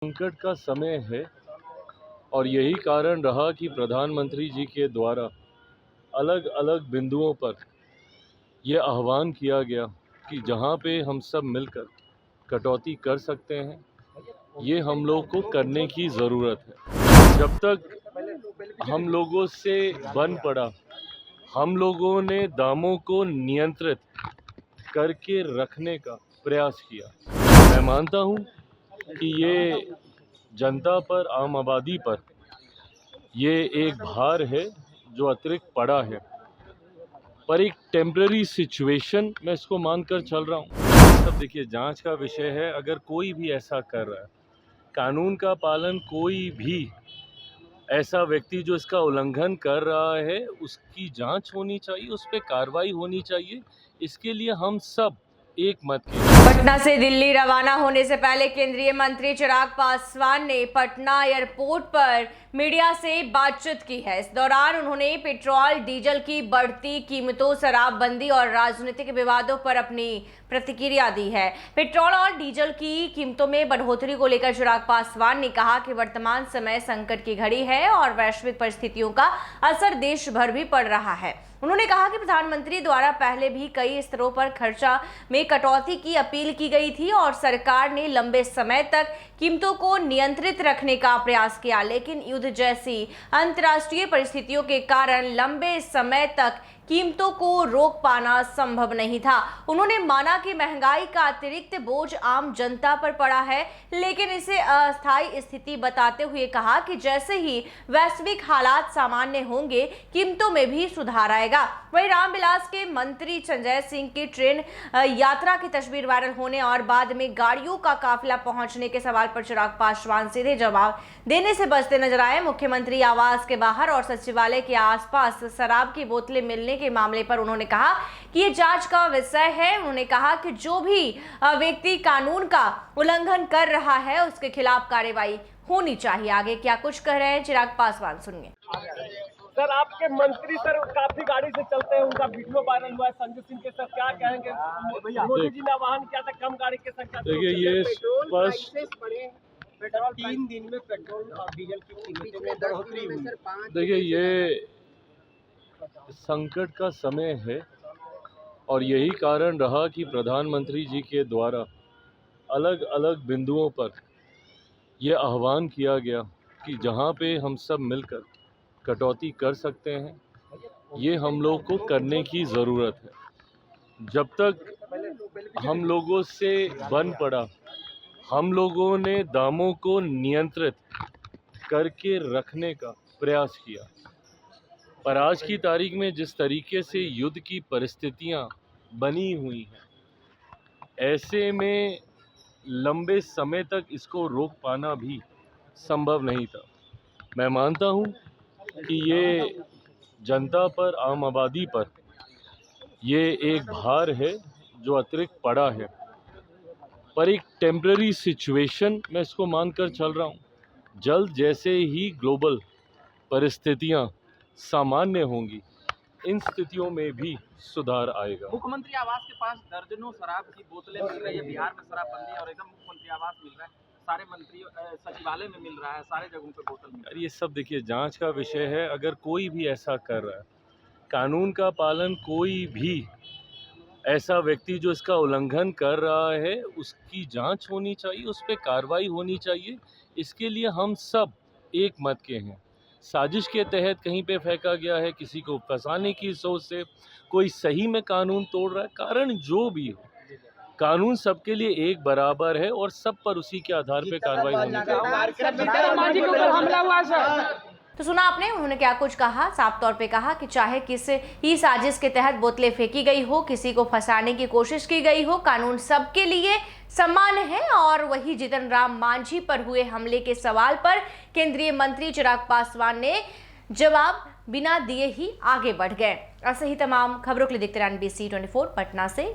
संकट का समय है और यही कारण रहा कि प्रधानमंत्री जी के द्वारा अलग अलग बिंदुओं पर यह आह्वान किया गया कि जहां पे हम सब मिलकर कटौती कर सकते हैं, ये हम लोग को करने की ज़रूरत है। जब तक हम लोगों से बन पड़ा, हम लोगों ने दामों को नियंत्रित करके रखने का प्रयास किया। मैं मानता हूं कि ये जनता पर, आम आबादी पर ये एक भार है जो अतिरिक्त पड़ा है, पर एक टेम्पररी सिचुएशन मैं इसको मानकर चल रहा हूँ। सब देखिए, जांच का विषय है। अगर कोई भी ऐसा कर रहा है, कानून का पालन, कोई भी ऐसा व्यक्ति जो इसका उल्लंघन कर रहा है, उसकी जांच होनी चाहिए, उस पर कार्रवाई होनी चाहिए। इसके लिए हम सब एक मत के। पटना से दिल्ली रवाना होने से पहले केंद्रीय मंत्री चिराग पासवान ने पटना एयरपोर्ट पर मीडिया से बातचीत की है। इस दौरान उन्होंने पेट्रोल डीजल की बढ़ती कीमतों, शराबबंदी और राजनीतिक विवादों पर अपनी प्रतिक्रिया दी है। पेट्रोल और डीजल की कीमतों में बढ़ोतरी को लेकर चिराग पासवान ने कहा कि वर्तमान समय संकट की घड़ी है और वैश्विक परिस्थितियों का असर देश भर भी पड़ रहा है। उन्होंने कहा कि प्रधानमंत्री द्वारा पहले भी कई स्तरों पर खर्चा में कटौती की अपील की गई थी और सरकार ने लंबे समय तक कीमतों को नियंत्रित रखने का प्रयास किया, लेकिन युद्ध जैसी अंतर्राष्ट्रीय परिस्थितियों के कारण लंबे समय तक कीमतों को रोक पाना संभव नहीं था। उन्होंने माना कि महंगाई का अतिरिक्त बोझ आम जनता पर पड़ा है, लेकिन इसे अस्थायी स्थिति बताते हुए कहा कि जैसे ही वैश्विक हालात सामान्य होंगे, कीमतों में भी सुधार आएगा। वहीं रामविलास के मंत्री संजय सिंह की ट्रेन यात्रा की तस्वीर वायरल होने और बाद में गाड़ियों का काफिला पहुंचने के सवाल पर चिराग पासवान सीधे जवाब देने से बचते नजर आए। मुख्यमंत्री आवास के बाहर और सचिवालय के आसपास शराब की बोतलें मिलने के मामले पर उन्होंने कहा कि ये जांच का विषय है। उन्होंने कहा कि जो भी व्यक्ति कानून का उल्लंघन कर रहा है, उसके खिलाफ कार्रवाई होनी चाहिए। आगे क्या कुछ कह रहे हैं चिराग पासवान, सुनिए। सर, आपके मंत्री सर काफी गाड़ी से चलते हैं, उनका वीडियो वायरल हुआ है। संजय सिंह के सर क्या कहेंगे? मोदी जी ने आह्वान किया था कम गाड़ी के संख्या। देखिए, ये स्पष्ट, पेट्रोल 3 दिन में पेट्रोल और डीजल की कीमतों में बढ़ोतरी हुई। देखिए, ये संकट का समय है और यही कारण रहा कि प्रधानमंत्री जी के द्वारा अलग अलग बिंदुओं पर यह आह्वान किया गया कि जहां पे हम सब मिलकर कटौती कर सकते हैं, ये हम लोग को करने की ज़रूरत है। जब तक हम लोगों से बन पड़ा, हम लोगों ने दामों को नियंत्रित करके रखने का प्रयास किया, पर आज की तारीख में जिस तरीके से युद्ध की परिस्थितियां बनी हुई हैं, ऐसे में लंबे समय तक इसको रोक पाना भी संभव नहीं था। मैं मानता हूं कि ये जनता पर, आम आबादी पर ये एक भार है जो अतिरिक्त पड़ा है, पर एक टेम्पररी सिचुएशन मैं इसको मानकर चल रहा हूं। जल्द जैसे ही ग्लोबल परिस्थितियां सामान्य होंगी, इन स्थितियों में भी सुधार आएगा। मुख्यमंत्री आवास के पास दर्जनों शराब की बोतलें मिल रही है। बिहार में शराबबंदी और एकदम मुख्यमंत्री आवास मिल रहा है, सारे मंत्री सचिवालय में मिल रहा है, सारे जगहों पे बोतल मिल रहा है। ये सब देखिए, जांच का विषय है। अगर कोई भी ऐसा कर रहा है, कानून का पालन, कोई भी ऐसा व्यक्ति जो इसका उल्लंघन कर रहा है, उसकी जांच होनी चाहिए, उस पर कार्रवाई होनी चाहिए। इसके लिए हम सब एक मत के हैं। साजिश के तहत कहीं पे फेंका गया है, किसी को फंसाने की सोच से कोई सही में कानून तोड़ रहा है। कारण जो भी हो, कानून सबके लिए एक बराबर है और सब पर उसी के आधार पे कार्रवाई होनी चाहिए। तो सुना आपने उन्होंने क्या कुछ कहा। साफ तौर पे कहा कि चाहे किसी ही साजिश के तहत बोतलें फेंकी गई हो, किसी को फंसाने की कोशिश की गई हो, कानून सबके लिए समान है। और वही जीतन राम मांझी पर हुए हमले के सवाल पर केंद्रीय मंत्री चिराग पासवान ने जवाब बिना दिए ही आगे बढ़ गए। ऐसे ही तमाम खबरों के लिए देखते रहें NBC 24 पटना से।